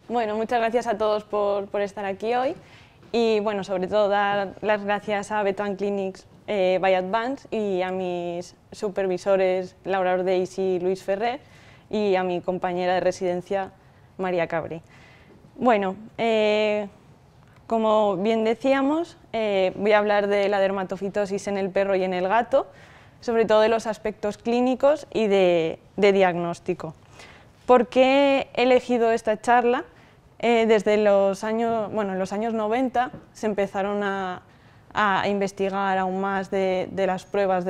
Bueno, muchas gracias a todos por estar aquí hoy y bueno, sobre todo dar las gracias a Betoine Clinics by Advance y a mis supervisores Laura Ordeis y Luis Ferrer y a mi compañera de residencia María Cabri. Bueno, como bien decíamos, voy a hablar de la dermatofitosis en el perro y en el gato, sobre todo de los aspectos clínicos y de diagnóstico. ¿Por qué he elegido esta charla? Desde los años 90 se empezaron a investigar aún más de las pruebas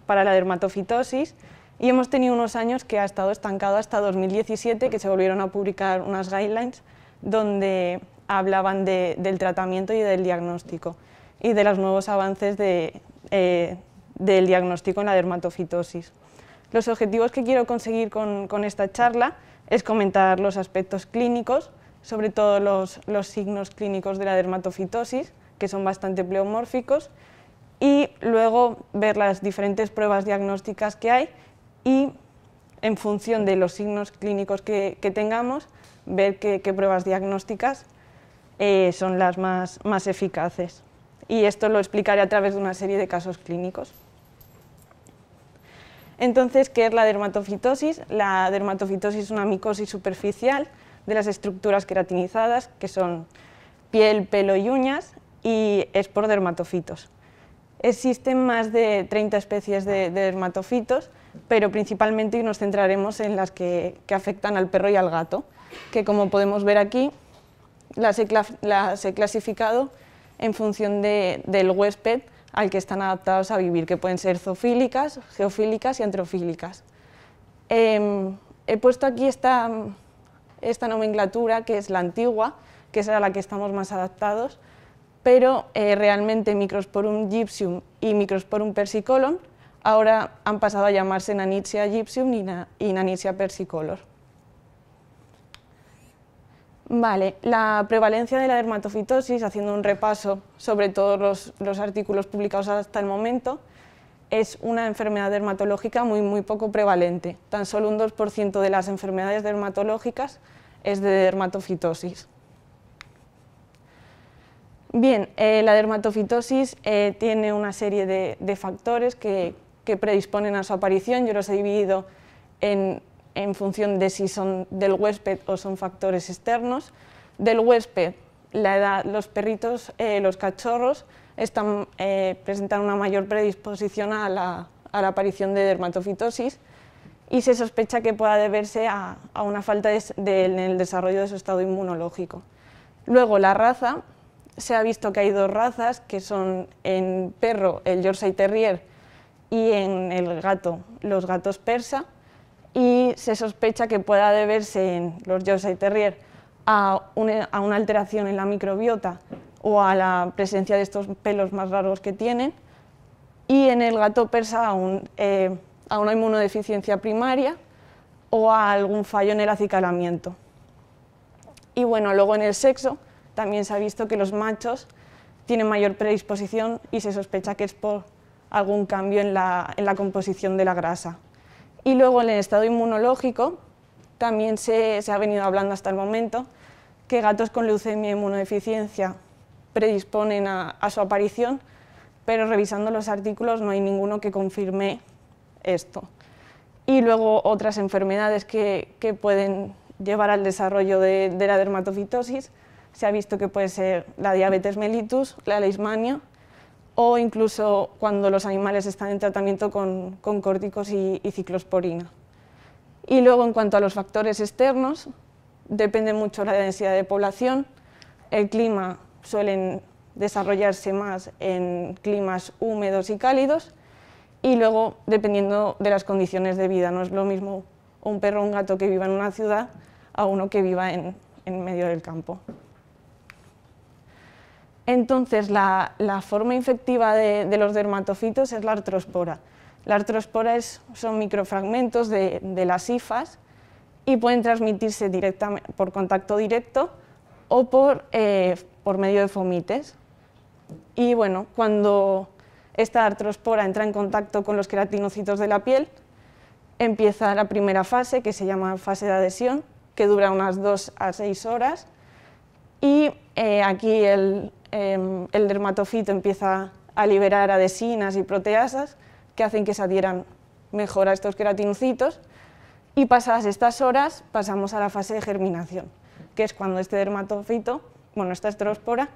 para la dermatofitosis y hemos tenido unos años que ha estado estancado hasta 2017, que se volvieron a publicar unas guidelines donde hablaban del tratamiento y del diagnóstico y de los nuevos avances del diagnóstico en la dermatofitosis. Los objetivos que quiero conseguir con esta charla es comentar los aspectos clínicos, sobre todo los signos clínicos de la dermatofitosis, que son bastante pleomórficos, y luego ver las diferentes pruebas diagnósticas que hay y, en función de los signos clínicos que tengamos, ver qué pruebas diagnósticas son las más eficaces. Y esto lo explicaré a través de una serie de casos clínicos. Entonces, ¿qué es la dermatofitosis? La dermatofitosis es una micosis superficial de las estructuras queratinizadas, que son piel, pelo y uñas, y es por dermatofitos. Existen más de 30 especies de dermatofitos, pero principalmente nos centraremos en las que afectan al perro y al gato, que como podemos ver aquí, las he clasificado en función del huésped al que están adaptados a vivir, que pueden ser zoofílicas, geofílicas y antrofílicas. He puesto aquí esta nomenclatura, que es la antigua, que es a la que estamos más adaptados, pero realmente Microsporum gypsum y Microsporum persicolor ahora han pasado a llamarse Nanissia gypsum y Nanissia persicolor. Vale, la prevalencia de la dermatofitosis, haciendo un repaso sobre todos los artículos publicados hasta el momento, es una enfermedad dermatológica muy poco prevalente. Tan solo un 2% de las enfermedades dermatológicas es de dermatofitosis. Bien, la dermatofitosis tiene una serie de factores que predisponen a su aparición. Yo los he dividido en función de si son del huésped o son factores externos. Del huésped, la edad, los perritos, los cachorros, presentan una mayor predisposición a la aparición de dermatofitosis y se sospecha que pueda deberse a una falta en el desarrollo de su estado inmunológico. Luego, la raza, se ha visto que hay dos razas, que son en perro el Yorkshire Terrier y en el gato los gatos persa, y se sospecha que pueda deberse en los Yorkshire Terrier a una alteración en la microbiota o a la presencia de estos pelos más raros que tienen, y en el gato persa a una inmunodeficiencia primaria o a algún fallo en el acicalamiento. Y bueno, luego en el sexo también se ha visto que los machos tienen mayor predisposición y se sospecha que es por algún cambio en la composición de la grasa. Y luego en el estado inmunológico también se ha venido hablando hasta el momento que gatos con leucemia e inmunodeficiencia predisponen a su aparición, pero revisando los artículos no hay ninguno que confirme esto. Y luego otras enfermedades que pueden llevar al desarrollo de la dermatofitosis, se ha visto que puede ser la diabetes mellitus, la leishmania, o incluso cuando los animales están en tratamiento con córticos y ciclosporina. Y luego, en cuanto a los factores externos, depende mucho la densidad de población. El clima suele desarrollarse más en climas húmedos y cálidos, y luego, dependiendo de las condiciones de vida, no es lo mismo un perro o un gato que viva en una ciudad a uno que viva en medio del campo. Entonces, la forma infectiva de los dermatofitos es la artrospora. La artrospora son microfragmentos de las hifas y pueden transmitirse directamente por contacto directo o por medio de fomites. Y bueno, cuando esta artrospora entra en contacto con los queratinocitos de la piel, empieza la primera fase, que se llama fase de adhesión, que dura unas 2 a 6 horas, y aquí el dermatofito empieza a liberar adhesinas y proteasas que hacen que se adhieran mejor a estos queratinocitos, y pasadas estas horas pasamos a la fase de germinación, que es cuando este dermatofito, bueno, esta estrosspora,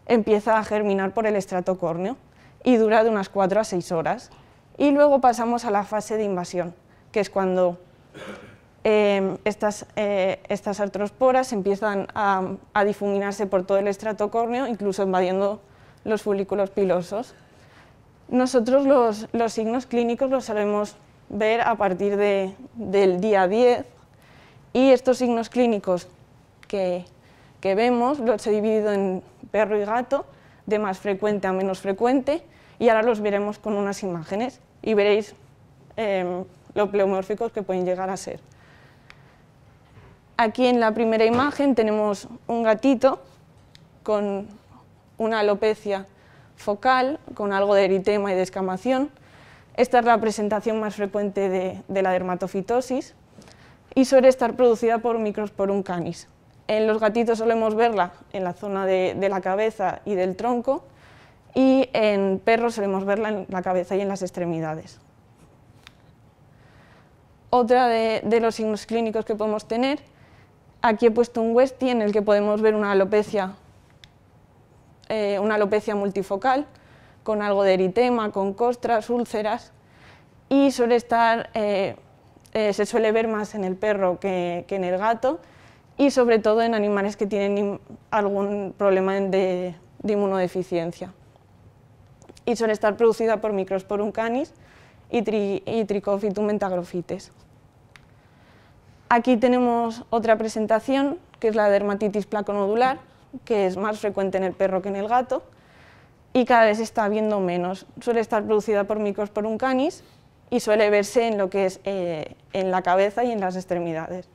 empieza a germinar por el estrato córneo y dura de unas 4 a 6 horas. Y luego pasamos a la fase de invasión, que es cuando estas artrosporas empiezan a difuminarse por todo el estrato córneo, incluso invadiendo los folículos pilosos. Nosotros los signos clínicos los solemos ver a partir del día 10, y estos signos clínicos que vemos los he dividido en perro y gato, de más frecuente a menos frecuente, y ahora los veremos con unas imágenes y veréis lo pleomórficos que pueden llegar a ser. Aquí en la primera imagen tenemos un gatito con una alopecia focal, con algo de eritema y descamación. Esta es la presentación más frecuente de la dermatofitosis y suele estar producida por Microsporum canis. En los gatitos solemos verla en la zona de la cabeza y del tronco, y en perros solemos verla en la cabeza y en las extremidades. Otra de los signos clínicos que podemos tener, aquí he puesto un Westie en el que podemos ver una alopecia multifocal, con algo de eritema, con costras, úlceras, y suele estar, se suele ver más en el perro que en el gato, y sobre todo en animales que tienen algún problema de inmunodeficiencia. Y suele estar producida por Microsporum canis y Trichophytum mentagrophytes. Aquí tenemos otra presentación, que es la dermatitis placonodular, que es más frecuente en el perro que en el gato, y cada vez se está viendo menos. Suele estar producida por Microsporum canis y suele verse en lo que es en la cabeza y en las extremidades.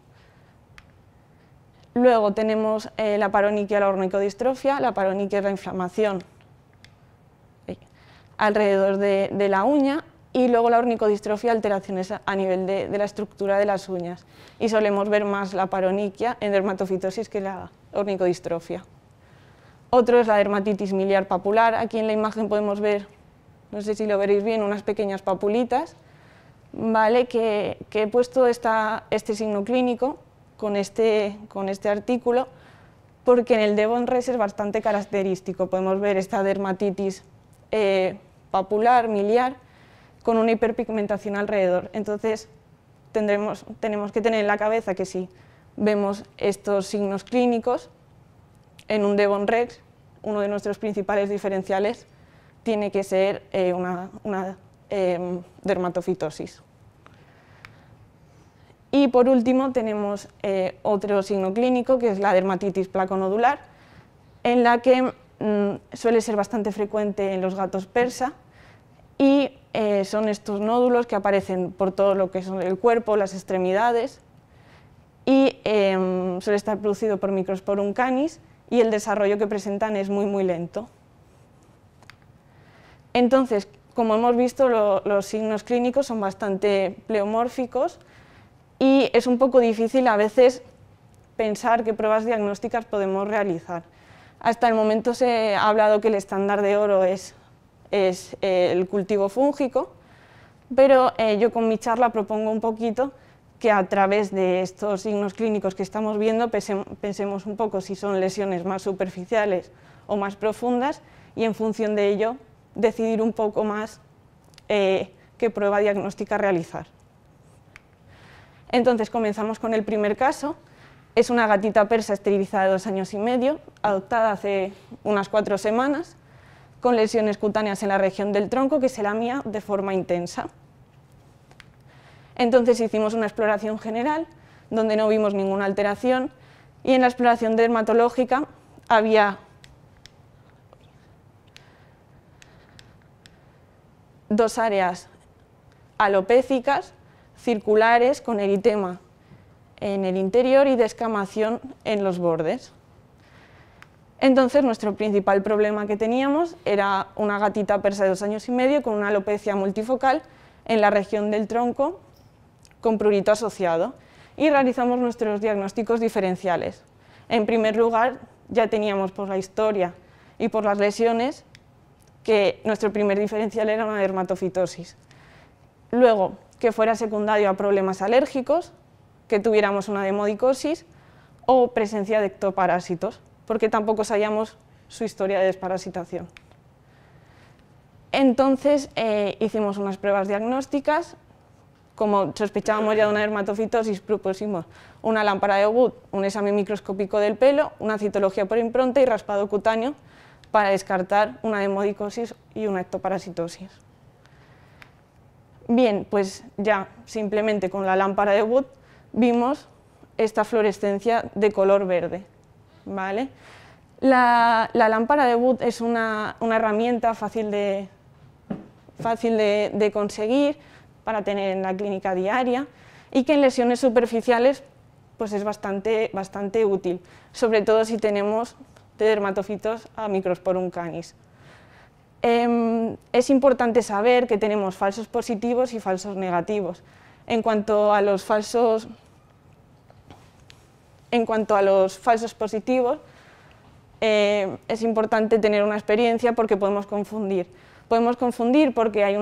Luego tenemos la paronychia, la ornicodistrofia. La paronychia es la inflamación alrededor de la uña, y luego la ornicodistrofia, alteraciones a nivel de la estructura de las uñas. Y solemos ver más la paronychia en dermatofitosis que la ornicodistrofia. Otro es la dermatitis miliar papular. Aquí en la imagen podemos ver, no sé si lo veréis bien, unas pequeñas papulitas, ¿vale? que he puesto este signo clínico con este artículo, porque en el Devon Rex es bastante característico. Podemos ver esta dermatitis papular, miliar, con una hiperpigmentación alrededor. Entonces tenemos que tener en la cabeza que si vemos estos signos clínicos en un Devon Rex, uno de nuestros principales diferenciales tiene que ser una dermatofitosis. Y por último tenemos otro signo clínico, que es la dermatitis placonodular, en la que suele ser bastante frecuente en los gatos persa, y son estos nódulos que aparecen por todo lo que son el cuerpo, las extremidades, y suele estar producido por Microsporum canis, y el desarrollo que presentan es muy lento. Entonces, como hemos visto, los signos clínicos son bastante pleomórficos, y es un poco difícil a veces pensar qué pruebas diagnósticas podemos realizar. Hasta el momento se ha hablado que el estándar de oro es el cultivo fúngico, pero yo con mi charla propongo un poquito que a través de estos signos clínicos que estamos viendo pensemos un poco si son lesiones más superficiales o más profundas, y en función de ello decidir un poco más qué prueba diagnóstica realizar. Entonces comenzamos con el primer caso. Es una gatita persa esterilizada de 2 años y medio, adoptada hace unas 4 semanas, con lesiones cutáneas en la región del tronco que se lamía de forma intensa. Entonces hicimos una exploración general, donde no vimos ninguna alteración, y en la exploración dermatológica había dos áreas alopécicas, circulares, con eritema en el interior y descamación en los bordes. Entonces nuestro principal problema que teníamos era una gatita persa de 2 años y medio con una alopecia multifocal en la región del tronco con prurito asociado, y realizamos nuestros diagnósticos diferenciales. En primer lugar, ya teníamos por la historia y por las lesiones que nuestro primer diferencial era una dermatofitosis. Luego, que fuera secundario a problemas alérgicos, que tuviéramos una demodicosis o presencia de ectoparásitos, porque tampoco sabíamos su historia de desparasitación. Entonces hicimos unas pruebas diagnósticas. Como sospechábamos ya de una dermatofitosis, propusimos una lámpara de Wood, un examen microscópico del pelo, una citología por impronta y raspado cutáneo para descartar una demodicosis y una ectoparasitosis. Bien, pues ya simplemente con la lámpara de Wood vimos esta fluorescencia de color verde, ¿vale? La lámpara de Wood es una herramienta fácil de conseguir para tener en la clínica diaria y que en lesiones superficiales pues es bastante útil, sobre todo si tenemos de dermatofitos a Microsporum canis. Es importante saber que tenemos falsos positivos y falsos negativos. En cuanto a los falsos positivos, es importante tener una experiencia porque podemos confundir. Podemos confundir porque hay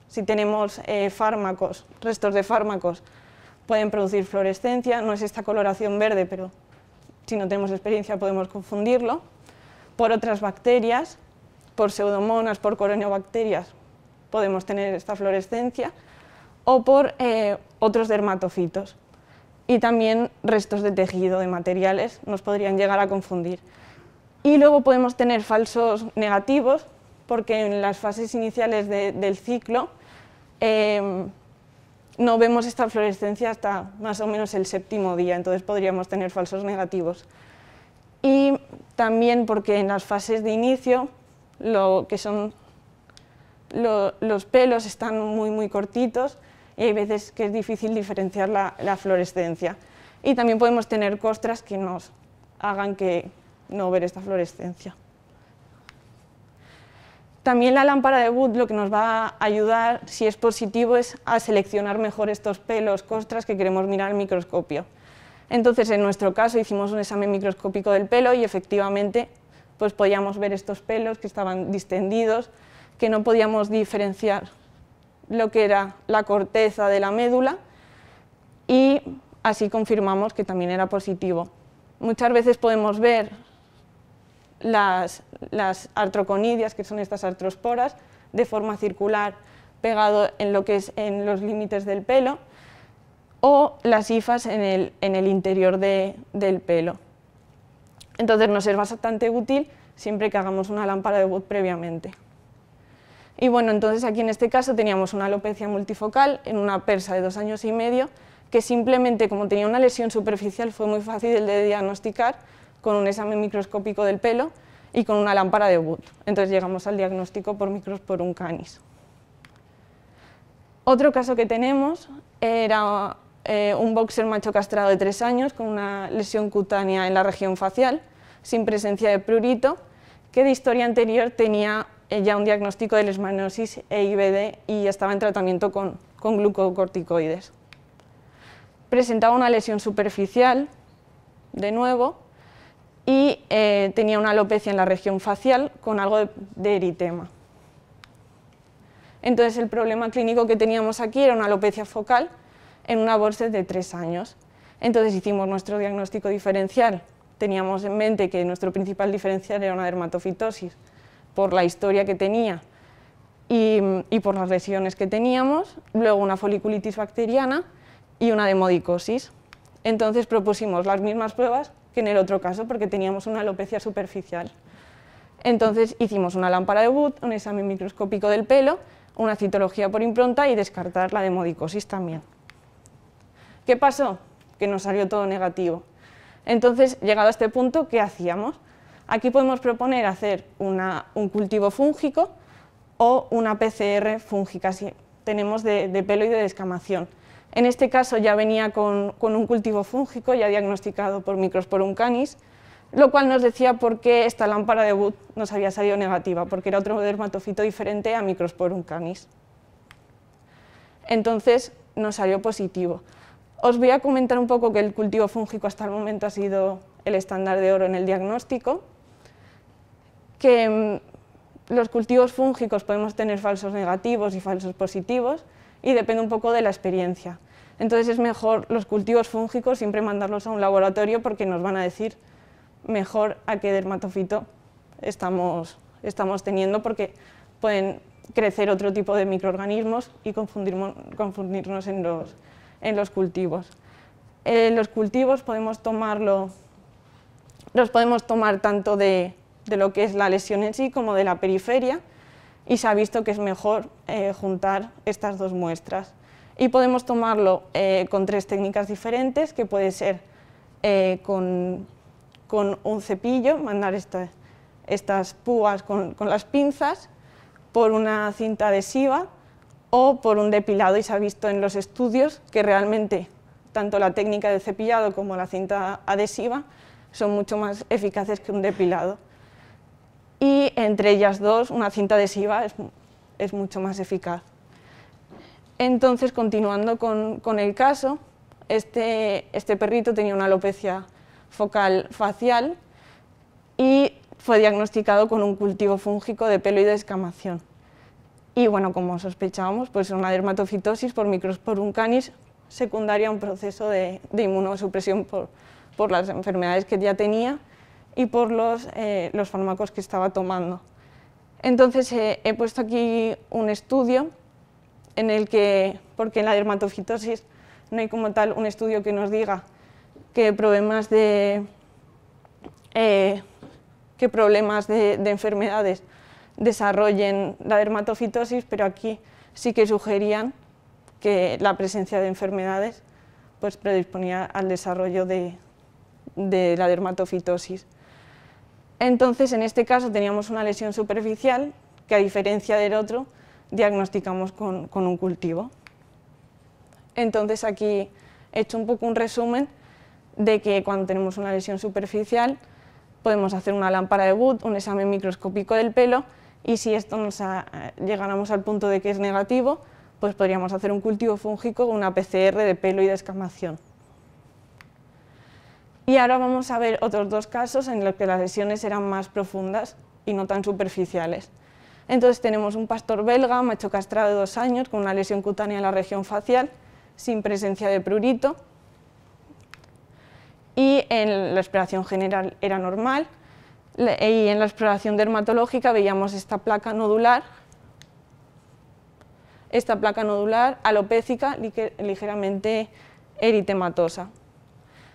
si tenemos fármacos, restos de fármacos, pueden producir fluorescencia, no es esta coloración verde, pero si no tenemos experiencia podemos confundirlo, por otras bacterias, por pseudomonas, por coroniobacterias, podemos tener esta fluorescencia, o por otros dermatofitos. Y también restos de tejido, de materiales, nos podrían llegar a confundir. Y luego podemos tener falsos negativos, porque en las fases iniciales del ciclo no vemos esta fluorescencia hasta más o menos el 7º día, entonces podríamos tener falsos negativos. Y también porque en las fases de inicio, lo que son los pelos están muy cortitos y hay veces que es difícil diferenciar la fluorescencia. Y también podemos tener costras que nos hagan que no ver esta fluorescencia. También la lámpara de Wood lo que nos va a ayudar, si es positivo, es a seleccionar mejor estos pelos, costras que queremos mirar al microscopio. Entonces, en nuestro caso, hicimos un examen microscópico del pelo y efectivamente pues podíamos ver estos pelos que estaban distendidos, que no podíamos diferenciar lo que era la corteza de la médula y así confirmamos que también era positivo. Muchas veces podemos ver las artroconidias, que son estas artrosporas, de forma circular, pegado en lo que es en los límites del pelo, o las hifas en el interior del pelo. Entonces nos es bastante útil siempre que hagamos una lámpara de Wood previamente. Y bueno, entonces aquí en este caso teníamos una alopecia multifocal en una persa de 2 años y medio, que simplemente como tenía una lesión superficial fue muy fácil de diagnosticar con un examen microscópico del pelo y con una lámpara de Wood. Entonces llegamos al diagnóstico por Microsporum canis. Otro caso que tenemos era un boxer macho castrado de 3 años con una lesión cutánea en la región facial, sin presencia de prurito, que de historia anterior tenía ya un diagnóstico de leishmaniasis e IBD y estaba en tratamiento con glucocorticoides. Presentaba una lesión superficial, de nuevo, y tenía una alopecia en la región facial con algo de eritema. Entonces el problema clínico que teníamos aquí era una alopecia focal en una boxer de 3 años. Entonces hicimos nuestro diagnóstico diferencial. Teníamos en mente que nuestro principal diferencial era una dermatofitosis por la historia que tenía y por las lesiones que teníamos, luego una foliculitis bacteriana y una demodicosis. Entonces propusimos las mismas pruebas que en el otro caso porque teníamos una alopecia superficial. Entonces hicimos una lámpara de Wood, un examen microscópico del pelo, una citología por impronta y descartar la demodicosis también. ¿Qué pasó? Que nos salió todo negativo. Entonces, llegado a este punto, ¿qué hacíamos? Aquí podemos proponer hacer un cultivo fúngico o una PCR fúngica, si tenemos de pelo y de descamación. En este caso ya venía con un cultivo fúngico ya diagnosticado por Microsporum canis, lo cual nos decía por qué esta lámpara de Wood nos había salido negativa, porque era otro dermatofito diferente a Microsporum canis. Entonces nos salió positivo. Os voy a comentar un poco que el cultivo fúngico hasta el momento ha sido el estándar de oro en el diagnóstico, que los cultivos fúngicos podemos tener falsos negativos y falsos positivos y depende un poco de la experiencia. Entonces es mejor los cultivos fúngicos siempre mandarlos a un laboratorio porque nos van a decir mejor a qué dermatofito estamos teniendo, porque pueden crecer otro tipo de microorganismos y confundirnos en los cultivos. Los cultivos los podemos tomar tanto de lo que es la lesión en sí como de la periferia, y se ha visto que es mejor juntar estas dos muestras. Y podemos tomarlo con tres técnicas diferentes, que puede ser con un cepillo, mandar estas púas con las pinzas, por una cinta adhesiva o por un depilado, y se ha visto en los estudios que realmente tanto la técnica de cepillado como la cinta adhesiva son mucho más eficaces que un depilado. Y entre ellas dos, una cinta adhesiva es mucho más eficaz. Entonces, continuando con el caso, este perrito tenía una alopecia focal facial y fue diagnosticado con un cultivo fúngico de pelo y de escamación. Y bueno, como sospechábamos, pues una dermatofitosis por Microsporum canis secundaria a un proceso de inmunosupresión por las enfermedades que ya tenía y por los fármacos que estaba tomando. Entonces he puesto aquí un estudio en el que, porque en la dermatofitosis no hay como tal un estudio que nos diga qué problemas de enfermedades desarrollen la dermatofitosis, pero aquí sí que sugerían que la presencia de enfermedades pues predisponía al desarrollo de la dermatofitosis. Entonces, en este caso teníamos una lesión superficial que, a diferencia del otro, diagnosticamos con un cultivo. Entonces, aquí he hecho un poco un resumen de que cuando tenemos una lesión superficial podemos hacer una lámpara de Wood, un examen microscópico del pelo, y si esto llegáramos al punto de que es negativo, pues podríamos hacer un cultivo fúngico o una PCR de pelo y de escamación. Y ahora vamos a ver otros dos casos en los que las lesiones eran más profundas y no tan superficiales. Entonces tenemos un pastor belga, macho castrado de 2 años, con una lesión cutánea en la región facial, sin presencia de prurito, y en la exploración general era normal, y en la exploración dermatológica veíamos esta placa nodular alopécica, ligeramente eritematosa.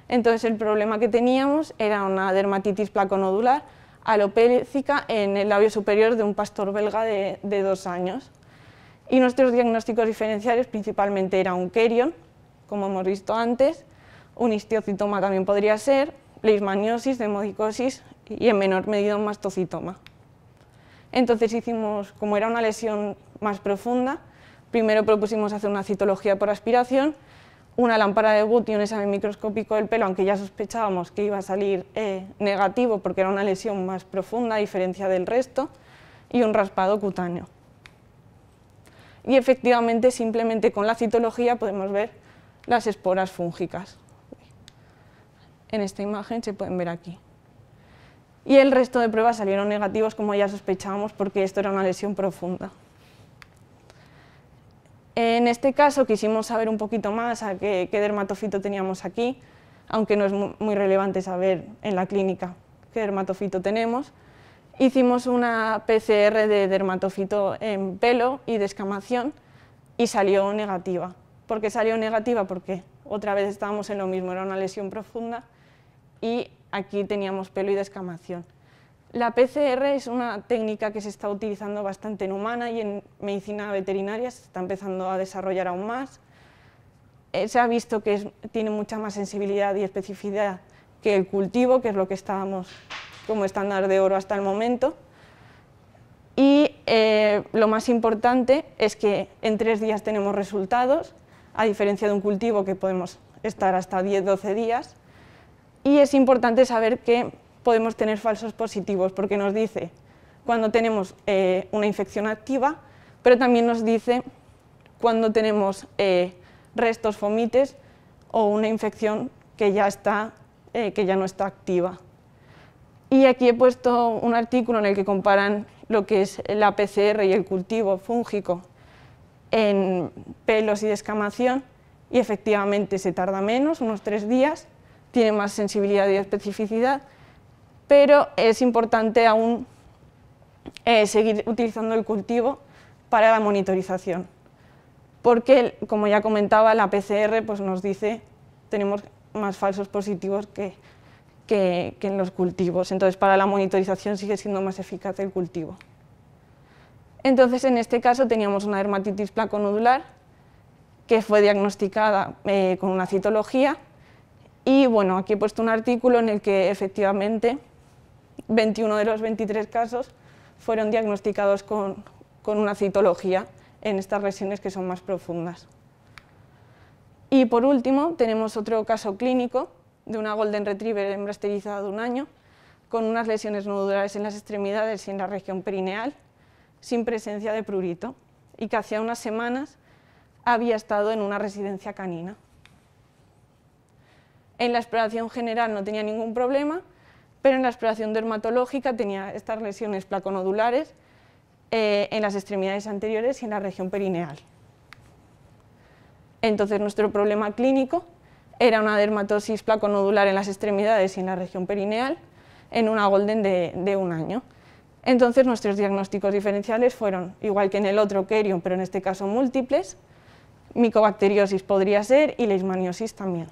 Entonces el problema que teníamos era una dermatitis placonodular alopécica en el labio superior de un pastor belga de 2 años. Y nuestros diagnósticos diferenciales principalmente eran un querion, como hemos visto antes, un histiocitoma también podría ser, leishmaniosis, demodicosis y en menor medida un mastocitoma. Entonces como era una lesión más profunda, primero propusimos hacer una citología por aspiración, una lámpara de Wood y un examen microscópico del pelo, aunque ya sospechábamos que iba a salir negativo porque era una lesión más profunda a diferencia del resto, y un raspado cutáneo. Y efectivamente, simplemente con la citología podemos ver las esporas fúngicas. En esta imagen se pueden ver aquí. Y el resto de pruebas salieron negativos, como ya sospechábamos, porque esto era una lesión profunda. En este caso quisimos saber un poquito más a qué dermatofito teníamos aquí, aunque no es muy relevante saber en la clínica qué dermatofito tenemos. Hicimos una PCR de dermatofito en pelo y de escamación y salió negativa. ¿Por qué salió negativa? Porque otra vez estábamos en lo mismo, era una lesión profunda y aquí teníamos pelo y de escamación. La PCR es una técnica que se está utilizando bastante en humana y en medicina veterinaria se está empezando a desarrollar aún más. Se ha visto que tiene mucha más sensibilidad y especificidad que el cultivo, que es lo que estábamos como estándar de oro hasta el momento. Y lo más importante es que en 3 días tenemos resultados, a diferencia de un cultivo que podemos estar hasta 10-12 días. Y es importante saber que podemos tener falsos positivos, porque nos dice cuando tenemos una infección activa, pero también nos dice cuando tenemos restos fomites o una infección que ya no está activa. Y aquí he puesto un artículo en el que comparan lo que es la PCR y el cultivo fúngico en pelos y descamación, y efectivamente se tarda menos, unos 3 días, tiene más sensibilidad y especificidad, pero es importante aún seguir utilizando el cultivo para la monitorización, porque, como ya comentaba, la PCR pues, nos dice tenemos más falsos positivos que en los cultivos, entonces para la monitorización sigue siendo más eficaz el cultivo. Entonces, en este caso teníamos una dermatitis placonodular que fue diagnosticada con una citología, y bueno, aquí he puesto un artículo en el que efectivamente 21 de los 23 casos fueron diagnosticados con una citología en estas lesiones que son más profundas. Y por último tenemos otro caso clínico de una Golden Retriever hembra esterilizada de 1 año con unas lesiones nodulares en las extremidades y en la región perineal sin presencia de prurito, y que hacía unas semanas había estado en una residencia canina. En la exploración general no tenía ningún problema, pero en la exploración dermatológica tenía estas lesiones placonodulares en las extremidades anteriores y en la región perineal. Entonces nuestro problema clínico era una dermatosis placonodular en las extremidades y en la región perineal en una Golden de 1 año. Entonces nuestros diagnósticos diferenciales fueron, igual que en el otro, Kerion, pero en este caso múltiples, micobacteriosis podría ser y leishmaniosis también.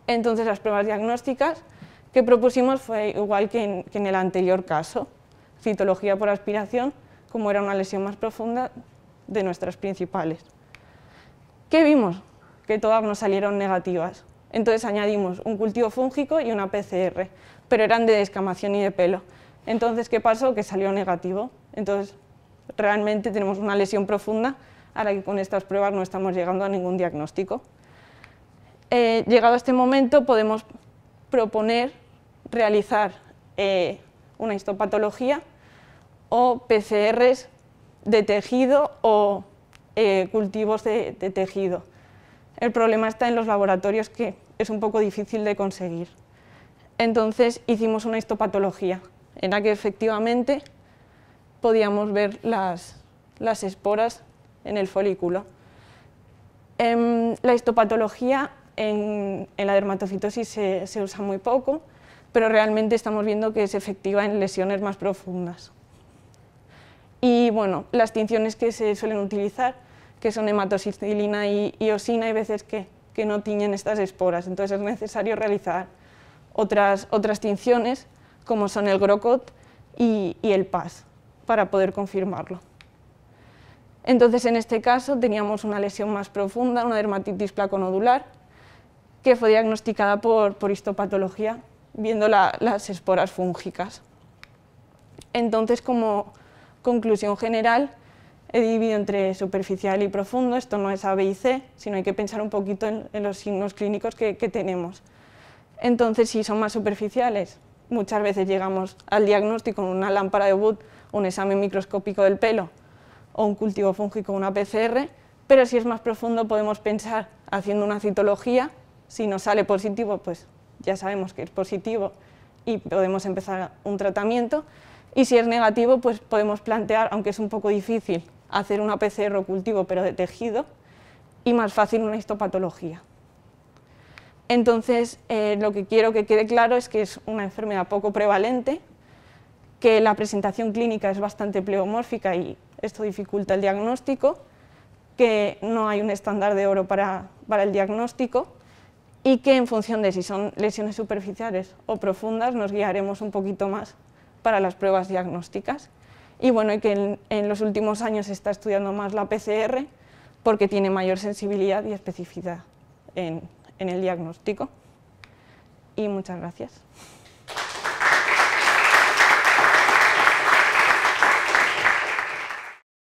Entonces las pruebas diagnósticas que propusimos fue igual que en el anterior caso, citología por aspiración, como era una lesión más profunda de nuestras principales. ¿Qué vimos? Que todas nos salieron negativas. Entonces añadimos un cultivo fúngico y una PCR, pero eran de descamación y de pelo. Entonces, ¿qué pasó? Que salió negativo. Entonces, realmente tenemos una lesión profunda a la que con estas pruebas no estamos llegando a ningún diagnóstico. Llegado a este momento, podemos proponer realizar una histopatología o PCRs de tejido o cultivos de tejido. El problema está en los laboratorios, que es un poco difícil de conseguir. Entonces hicimos una histopatología en la que efectivamente podíamos ver las esporas en el folículo. La histopatología en la dermatofitosis se usa muy poco, pero realmente estamos viendo que es efectiva en lesiones más profundas. Y bueno, las tinciones que se suelen utilizar, que son hematoxicilina y eosina, hay veces que no tiñen estas esporas, entonces es necesario realizar otras tinciones, como son el GROCOT y el PAS, para poder confirmarlo. Entonces, en este caso teníamos una lesión más profunda, una dermatitis placonodular, que fue diagnosticada por histopatología, viendo las esporas fúngicas. Entonces, como conclusión general, he dividido entre superficial y profundo. Esto no es A, B y C, sino hay que pensar un poquito en los signos clínicos que tenemos. Entonces, si son más superficiales, muchas veces llegamos al diagnóstico con una lámpara de Wood, un examen microscópico del pelo o un cultivo fúngico, una PCR, pero si es más profundo podemos pensar haciendo una citología. Si nos sale positivo, pues ya sabemos que es positivo y podemos empezar un tratamiento, y si es negativo, pues podemos plantear, aunque es un poco difícil, hacer una PCR o cultivo pero de tejido, y más fácil una histopatología. Entonces, lo que quiero que quede claro es que es una enfermedad poco prevalente, que la presentación clínica es bastante pleomórfica y esto dificulta el diagnóstico, que no hay un estándar de oro para el diagnóstico, y que en función de si son lesiones superficiales o profundas nos guiaremos un poquito más para las pruebas diagnósticas. Y bueno, y que en los últimos años se está estudiando más la PCR porque tiene mayor sensibilidad y especificidad en el diagnóstico. Y muchas gracias.